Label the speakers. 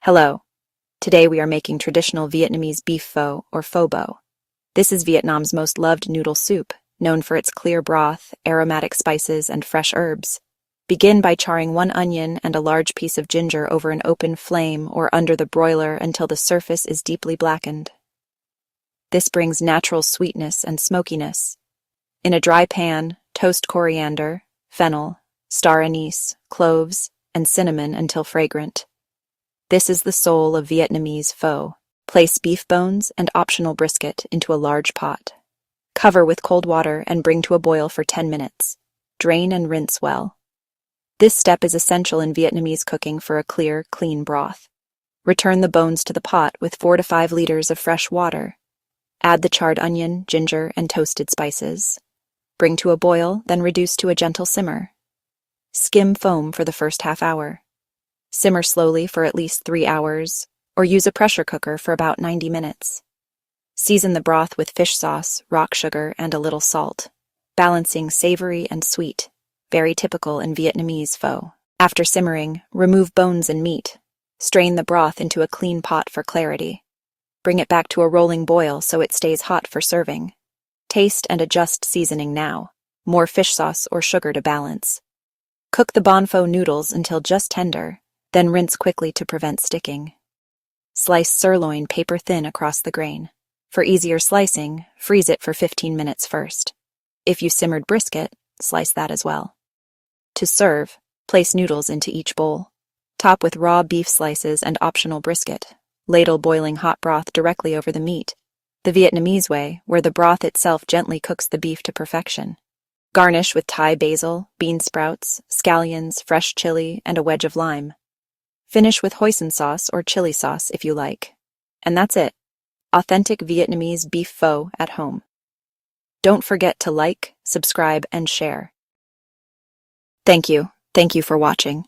Speaker 1: Hello. Today we are making traditional Vietnamese beef pho, or phobo. This is Vietnam's most loved noodle soup, known for its clear broth, aromatic spices, and fresh herbs. Begin by charring one onion and a large piece of ginger over an open flame or under the broiler until the surface is deeply blackened. This brings natural sweetness and smokiness. In a dry pan, toast coriander, fennel, star anise, cloves, and cinnamon until fragrant. This is the soul of Vietnamese pho. Place beef bones and optional brisket into a large pot. Cover with cold water and bring to a boil for 10 minutes. Drain and rinse well. This step is essential in Vietnamese cooking for a clear, clean broth. Return the bones to the pot with 4 to 5 liters of fresh water. Add the charred onion, ginger, and toasted spices. Bring to a boil, then reduce to a gentle simmer. Skim foam for the first half hour. Simmer slowly for at least 3 hours, or use a pressure cooker for about 90 minutes. Season the broth with fish sauce, rock sugar, and a little salt, balancing savory and sweet, very typical in Vietnamese pho. After simmering, remove bones and meat. Strain the broth into a clean pot for clarity. Bring it back to a rolling boil so it stays hot for serving. Taste and adjust seasoning now. More fish sauce or sugar to balance. Cook the bon pho noodles until just tender, then rinse quickly to prevent sticking. Slice sirloin paper thin across the grain. For easier slicing, freeze it for 15 minutes first. If you simmered brisket, slice that as well. To serve, place noodles into each bowl. Top with raw beef slices and optional brisket. Ladle boiling hot broth directly over the meat, the Vietnamese way, where the broth itself gently cooks the beef to perfection. Garnish with Thai basil, bean sprouts, scallions, fresh chili, and a wedge of lime. Finish with hoisin sauce or chili sauce if you like. And that's it. Authentic Vietnamese beef pho at home. Don't forget to like, subscribe, and share. Thank you. Thank you for watching.